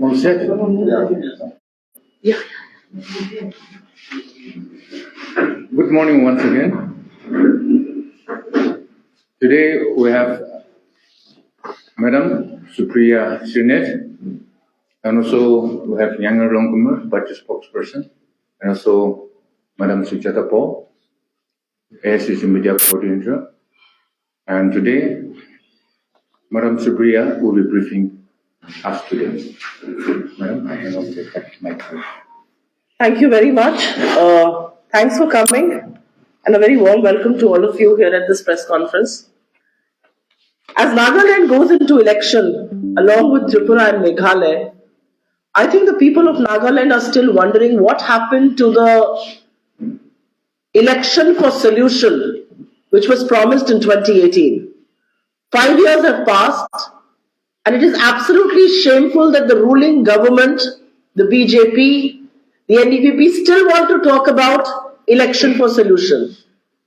All set? Yeah. Good morning once again. Today we have Madam Supriya Shrinate, and also we have Younger Longkumar, budget spokesperson, and also Madam Sujata Paul, AICC Media Coordinator. And today, Madam Supriya will be briefing us today. Madam, I hand over the microphone. Thank you very much. Thanks for coming, and a very warm welcome to all of you here at this press conference. As Nagaland goes into election, along with Tripura and Meghalaya, I think the people of Nagaland are still wondering what happened to the election for solution, which was promised in 2018. 5 years have passed, and it is absolutely shameful that the ruling government, the BJP, the NDPP still want to talk about election for solution.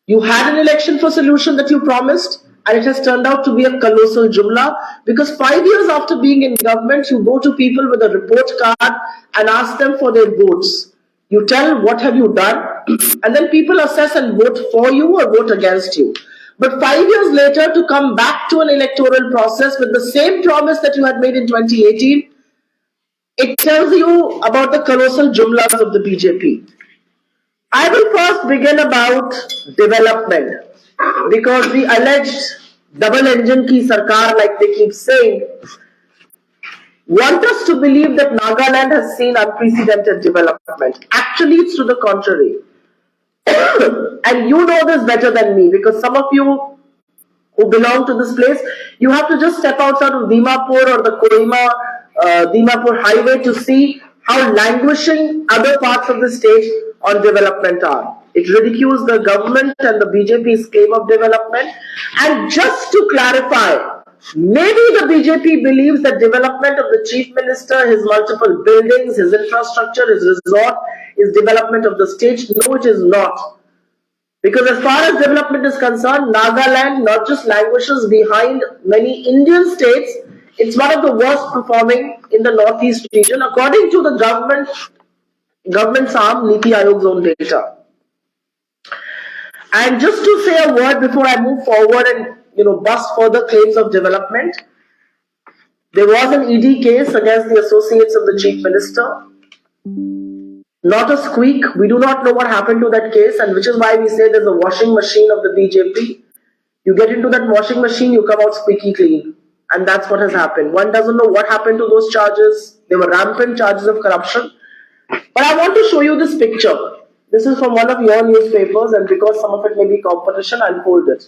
You had an election for solution that you promised, and it has turned out to be a colossal jumla, because 5 years after being in government, you go to people with a report card and ask them for their votes. You tell what have you done, and then people assess and vote for you or vote against you. But 5 years later, to come back to an electoral process with the same promise that you had made in 2018, it tells you about the colossal jumlas of the BJP. I will first begin about development, because the alleged double engine ki sarkar, like they keep saying, want us to believe that Nagaland has seen unprecedented development. Actually, it's to the contrary. And you know this better than me, because some of you who belong to this place, you have to just step outside of Dimapur or the Kohima-Dimapur highway to see how languishing other parts of the state on development are. It ridicules the government and the BJP's claim of development. And just to clarify, maybe the BJP believes that development of the Chief Minister, his multiple buildings, his infrastructure, his resort, is development of the state. No, it is not. Because as far as development is concerned, Nagaland not just languishes behind many Indian states, it's one of the worst performing in the northeast region, according to the government's arm, Niti Aayog's own data. And just to say a word before I move forward and bust further claims of development, there was an ED case against the associates of the Chief Minister. Not a squeak. We do not know what happened to that case, and which is why we say there's a washing machine of the BJP. You get into that washing machine, you come out squeaky clean. And that's what has happened. One doesn't know what happened to those charges. They were rampant charges of corruption. But I want to show you this picture. This is from one of your newspapers, and because some of it may be competition, I'll hold it.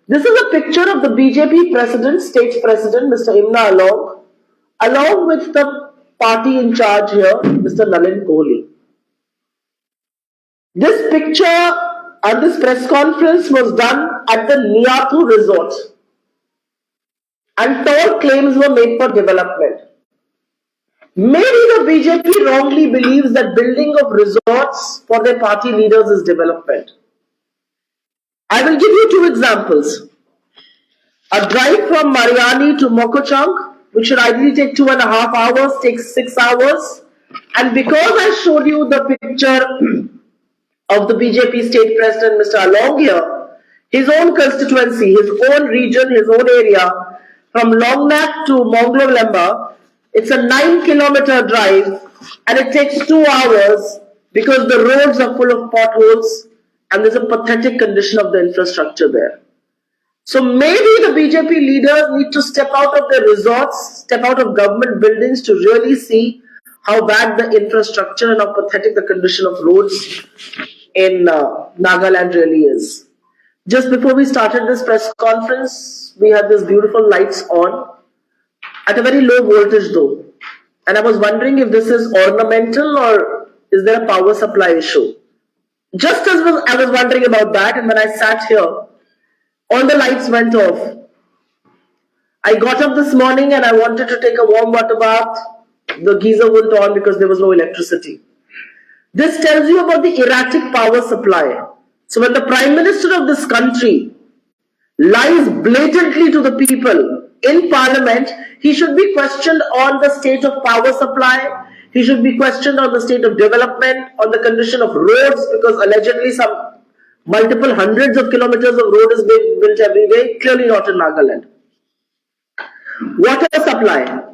This is a picture of the BJP president, state president, Mr. Imna along with the party in charge here, Mr. Nalin Kohli. This picture and this press conference was done at the Niyatu resort, and tall claims were made for development. Maybe the BJP wrongly believes that building of resorts for their party leaders is development. I will give you two examples. A drive from Mariani to Mokochang, which should ideally take 2.5 hours, takes 6 hours. And because I showed you the picture of the BJP state president, Mr. Along here, his own constituency, his own region, his own area, from Longnak to Monglo-Lemba, it's a 9-kilometer drive, and it takes 2 hours because the roads are full of potholes and there's a pathetic condition of the infrastructure there. So maybe the BJP leaders need to step out of their resorts, step out of government buildings to really see how bad the infrastructure and how pathetic the condition of roads in Nagaland really is. Just before we started this press conference, we had these beautiful lights on at a very low voltage though. And I was wondering if this is ornamental or is there a power supply issue. Just as I was wondering about that, and when I sat here, all the lights went off. I got up this morning and I wanted to take a warm water bath. The geyser went on because there was no electricity. This tells you about the erratic power supply. So when the Prime Minister of this country lies blatantly to the people in Parliament, he should be questioned on the state of power supply. He should be questioned on the state of development, on the condition of roads, because allegedly some multiple hundreds of kilometers of road is being built every day, clearly not in Nagaland. Water supply.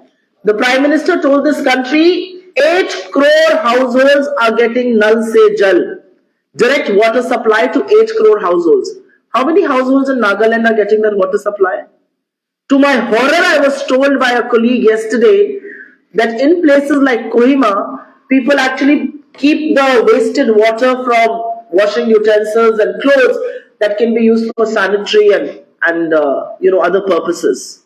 The Prime Minister told this country 8 crore households are getting Nal Se Jal. Direct water supply to 8 crore households. How many households in Nagaland are getting that water supply? To my horror, I was told by a colleague yesterday that in places like Kohima, people actually keep the wasted water from washing utensils and clothes that can be used for sanitary and other purposes.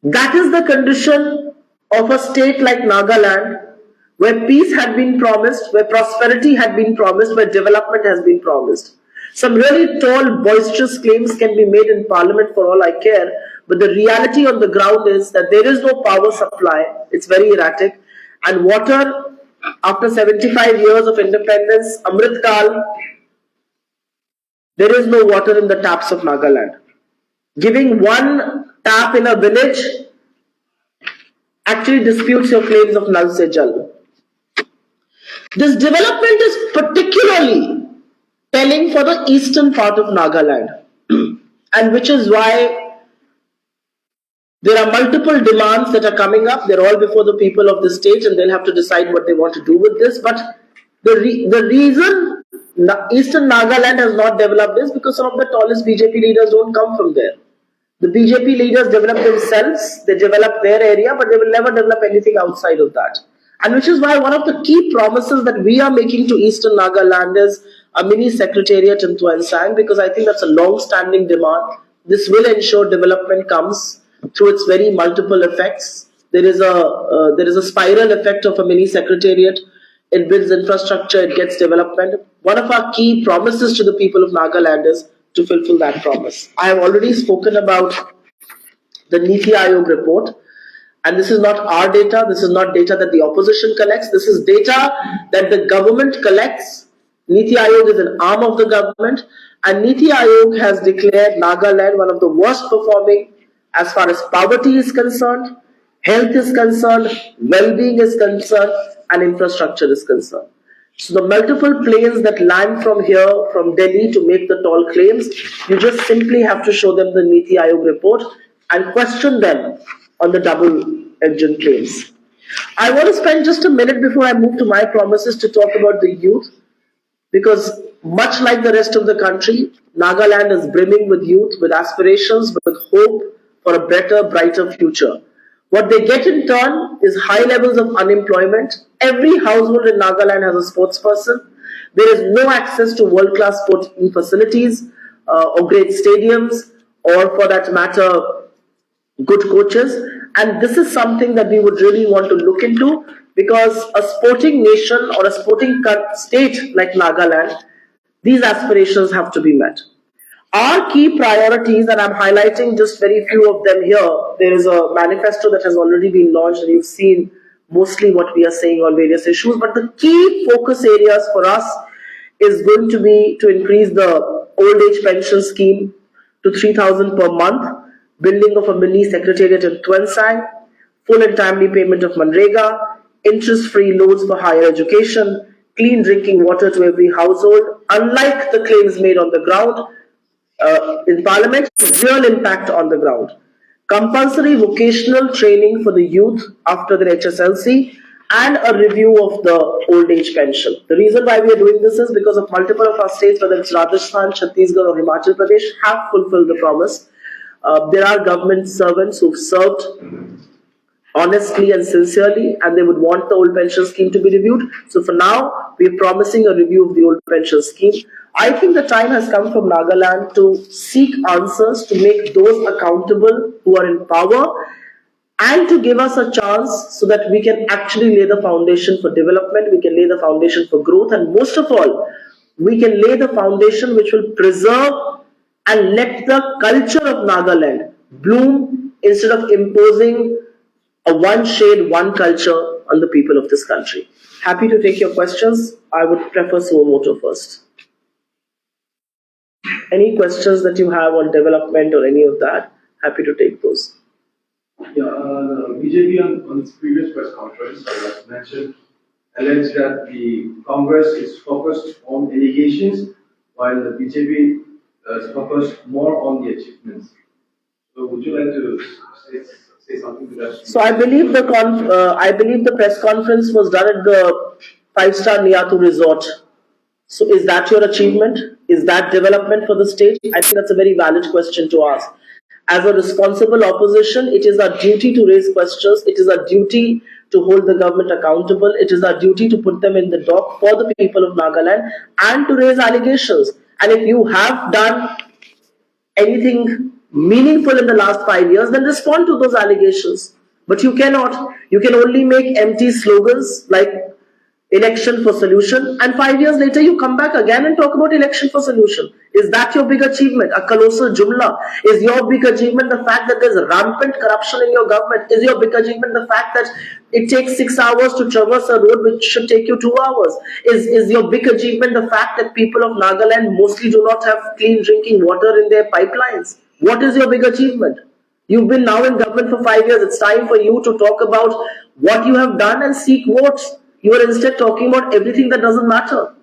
That is the condition of a state like Nagaland, where peace had been promised, where prosperity had been promised, where development has been promised. Some really tall, boisterous claims can be made in Parliament for all I care, but the reality on the ground is that there is no power supply. It's very erratic. And water, after 75 years of independence, Amrit Kal, there is no water in the taps of Nagaland. Giving one tap in a village actually disputes your claims of Nal Se Jal. This development is particularly telling for the eastern part of Nagaland, and which is why there are multiple demands that are coming up. They're all before the people of the state, and they'll have to decide what they want to do with this. But the reason eastern Nagaland has not developed is because some of the tallest BJP leaders don't come from there. The BJP leaders develop themselves, they develop their area, but they will never develop anything outside of that. And which is why one of the key promises that we are making to eastern Nagaland is a mini secretariat in Tuensang, because I think that's a long-standing demand. This will ensure development comes through its very multiple effects. There is a spiral effect of a mini secretariat. It builds infrastructure, it gets development. One of our key promises to the people of Nagaland is to fulfill that promise. I have already spoken about the Niti Aayog report, and this is not our data, this is not data that the opposition collects, this is data that the government collects. Niti Aayog is an arm of the government, and Niti Aayog has declared Nagaland one of the worst performing as far as poverty is concerned, health is concerned, well-being is concerned, and infrastructure is concerned. So the multiple planes that land from here, from Delhi, to make the tall claims, you just simply have to show them the Niti Aayog report and question them on the double-engine claims. I want to spend just a minute before I move to my promises to talk about the youth, because much like the rest of the country, Nagaland is brimming with youth, with aspirations, with hope for a better, brighter future. What they get in turn is high levels of unemployment. Every household in Nagaland has a sports person. There is no access to world-class sporting facilities or great stadiums, or for that matter, good coaches. And this is something that we would really want to look into, because a sporting nation or a sporting state like Nagaland, these aspirations have to be met. Our key priorities, and I'm highlighting just very few of them here. There is a manifesto that has already been launched, and you've seen mostly what we are saying on various issues. But the key focus areas for us is going to be to increase the old age pension scheme to 3,000 per month, building of a mini secretariat in Tuensang, full and timely payment of Manrega, interest-free loans for higher education, clean drinking water to every household, unlike the claims made on the ground, in Parliament, real impact on the ground. Compulsory vocational training for the youth after their HSLC, and a review of the old age pension. The reason why we are doing this is because of multiple of our states, whether it's Rajasthan, Chhattisgarh or Himachal Pradesh, have fulfilled the promise. There are government servants who've served honestly and sincerely, and they would want the old pension scheme to be reviewed. So for now, we are promising a review of the old pension scheme. I think the time has come from Nagaland to seek answers, to make those accountable who are in power, and to give us a chance so that we can actually lay the foundation for development, we can lay the foundation for growth, and most of all, we can lay the foundation which will preserve and let the culture of Nagaland bloom instead of imposing a one shade, one culture on the people of this country. Happy to take your questions. I would prefer Sumoto first. Any questions that you have on development or any of that, happy to take those. Yeah, the BJP on its previous press conference has alleged that the Congress is focused on allegations while the BJP is focused more on the achievements. So would you like to say something to that? So I believe the press conference was done at the 5-star Niatu Resort. So is that your achievement? Is that development for the state? I think that's a very valid question to ask. As a responsible opposition, it is our duty to raise questions. It is our duty to hold the government accountable. It is our duty to put them in the dock for the people of Nagaland and to raise allegations. And if you have done anything meaningful in the last 5 years, then respond to those allegations. But you cannot. You can only make empty slogans like election for solution, and 5 years later you come back again and talk about election for solution. Is that your big achievement? A colossal jumla. Is your big achievement the fact that there's rampant corruption in your government? Is your big achievement the fact that it takes 6 hours to traverse a road which should take you 2 hours? Is your big achievement the fact that people of Nagaland mostly do not have clean drinking water in their pipelines? What is your big achievement? You've been now in government for 5 years. It's time for you to talk about what you have done and seek votes. You are instead talking about everything that doesn't matter.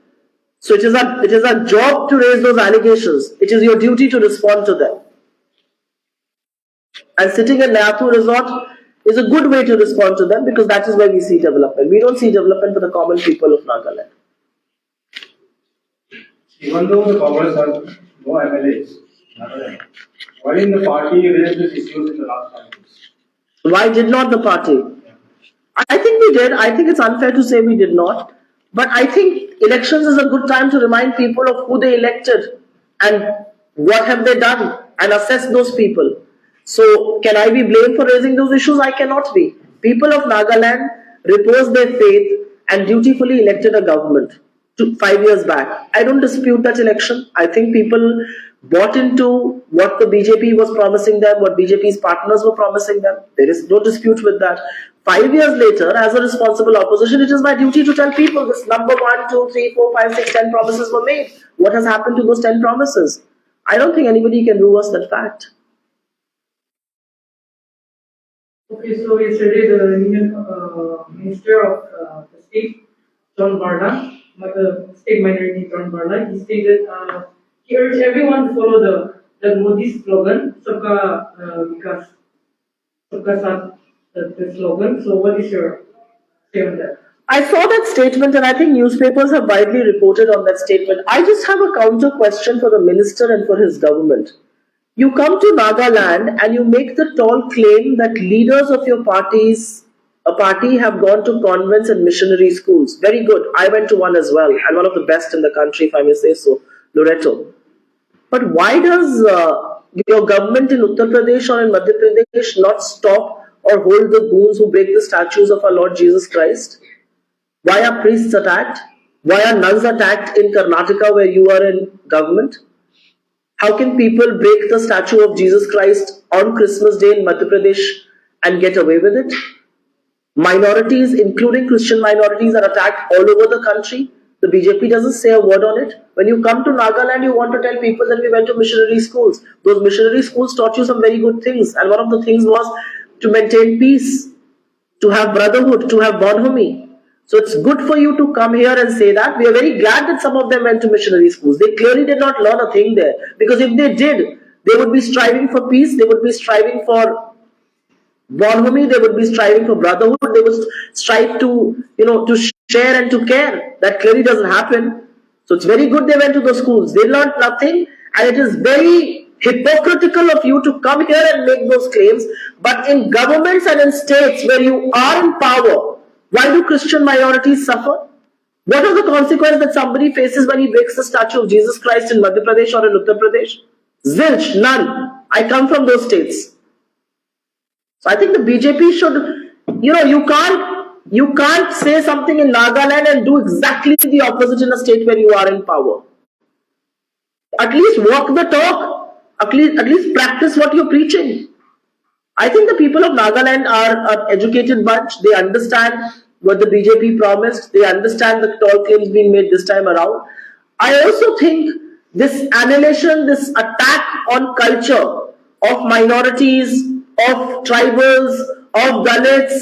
So it is our job to raise those allegations. It is your duty to respond to them. And sitting at Niatu Resort is a good way to respond to them because that is where we see development. We don't see development for the common people of Nagaland. Even though the Congress has no MLAs, why didn't the party raise these issues in the last 5 years? Why did not the party? I think we did. I think it's unfair to say we did not. But I think elections is a good time to remind people of who they elected and what have they done and assess those people. So can I be blamed for raising those issues? I cannot be. People of Nagaland reposed their faith and dutifully elected a government 5 years back. I don't dispute that election. I think people bought into what the BJP was promising them, what BJP's partners were promising them. There is no dispute with that. 5 years later, as a responsible opposition, it is my duty to tell people this number 1, 2, 3, 4, 5, 6, 10 promises were made. What has happened to those 10 promises? I don't think anybody can reverse that fact. Okay, so yesterday the Union Minister of the State, John Barla, State Minority John Barla, he stated he urged everyone to follow the Modi's slogan, Sabka Vikas, Sabka Saath, the slogan. So what is your say on that? I saw that statement and I think newspapers have widely reported on that statement. I just have a counter question for the minister and for his government. You come to Nagaland and you make the tall claim that leaders of your party have gone to convents and missionary schools. Very good. I went to one as well, and one of the best in the country, if I may say so, Loreto. But why does your government in Uttar Pradesh or in Madhya Pradesh not stop or hold the goons who break the statues of our Lord Jesus Christ? Why are priests attacked? Why are nuns attacked in Karnataka where you are in government? How can people break the statue of Jesus Christ on Christmas Day in Madhya Pradesh and get away with it? Minorities, including Christian minorities, are attacked all over the country. The BJP doesn't say a word on it. When you come to Nagaland, you want to tell people that we went to missionary schools. Those missionary schools taught you some very good things. And one of the things was to maintain peace, to have brotherhood, to have bonhomie. So it's good for you to come here and say that. We are very glad that some of them went to missionary schools. They clearly did not learn a thing there. Because if they did, they would be striving for peace, they would be striving for bonhomie, they would be striving for brotherhood, they would strive to, to share and to care. That clearly doesn't happen. So it's very good they went to the schools. They learned nothing, and it is very hypocritical of you to come here and make those claims. But in governments and in states where you are in power, why do Christian minorities suffer? What are the consequences that somebody faces when he breaks the statue of Jesus Christ in Madhya Pradesh or in Uttar Pradesh? Zilch, none. I come from those states. So I think the BJP should, you can't say something in Nagaland and do exactly the opposite in a state where you are in power. At least walk the talk. At least practice what you're preaching. I think the people of Nagaland are an educated bunch. They understand what the BJP promised. They understand the tall claims being made this time around. I also think this annihilation, this attack on culture of minorities, of tribals, of Dalits,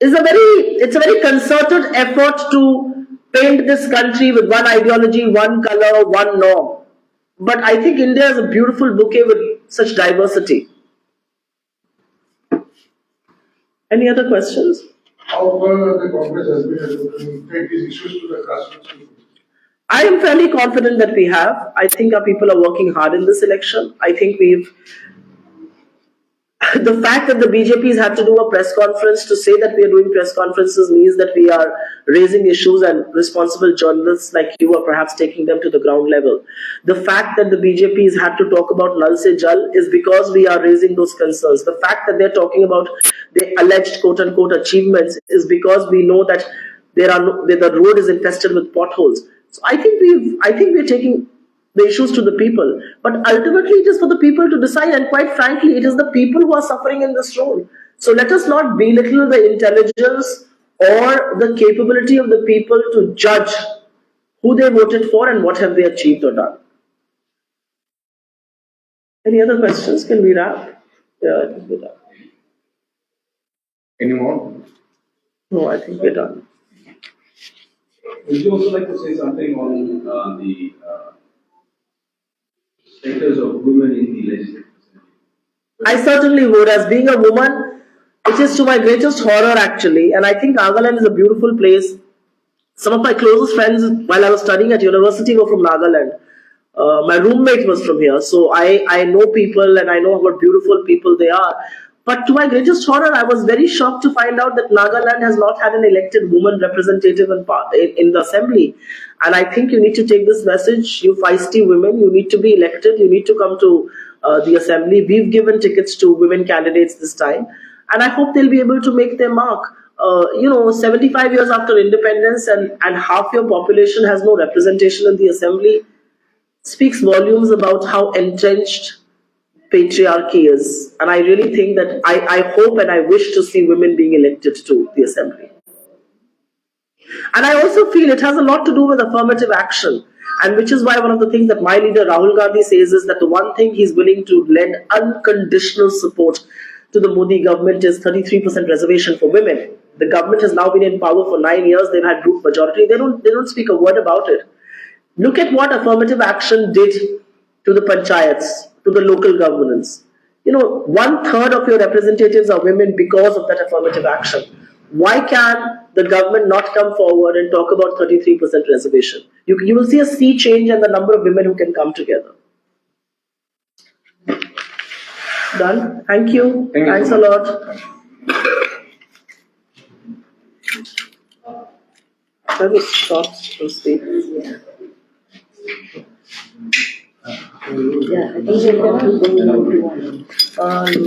it's a very concerted effort to paint this country with one ideology, one color, one norm. But I think India is a beautiful bouquet with such diversity. Any other questions? How far the Congress has been able to take these issues to the grassroots? I am fairly confident that we have. I think our people are working hard in this election. I think the fact that the BJP has had to do a press conference to say that we are doing press conferences means that we are raising issues and responsible journalists like you are perhaps taking them to the ground level. The fact that the BJP has had to talk about Nal Se Jal is because we are raising those concerns. The fact that they're talking about the alleged quote-unquote achievements is because we know that the road is infested with potholes. So I think we're taking the issues to the people, but ultimately it is for the people to decide, and quite frankly it is the people who are suffering in this role. So let us not belittle the intelligence or the capability of the people to judge who they voted for and what have they achieved or done. Any other questions? Can we wrap? Yeah, I think we're done. Any more? No, I think we're done. Would you also like to say something on the status of women in the legislative assembly? I certainly would. As being a woman, it is to my greatest horror actually, and I think Nagaland is a beautiful place. Some of my closest friends while I was studying at university were from Nagaland. My roommate was from here, so I know people and I know what beautiful people they are. But to my greatest horror, I was very shocked to find out that Nagaland has not had an elected woman representative in the assembly. And I think you need to take this message, you feisty women, you need to be elected, you need to come to the assembly. We've given tickets to women candidates this time, and I hope they'll be able to make their mark. 75 years after independence and half your population has no representation in the assembly speaks volumes about how entrenched patriarchy is. And I really think that I hope and I wish to see women being elected to the assembly. And I also feel it has a lot to do with affirmative action, and which is why one of the things that my leader Rahul Gandhi says is that the one thing he's willing to lend unconditional support to the Modi government is 33% reservation for women. The government has now been in power for 9 years. They've had group majority. They don't speak a word about it. Look at what affirmative action did to the panchayats, to the local governance. 1/3 of your representatives are women because of that affirmative action. Why can the government not come forward and talk about 33% reservation? You will see a sea change in the number of women who can come together. Done. Thank you. Thanks a lot. I will stop to speak. Yeah, I think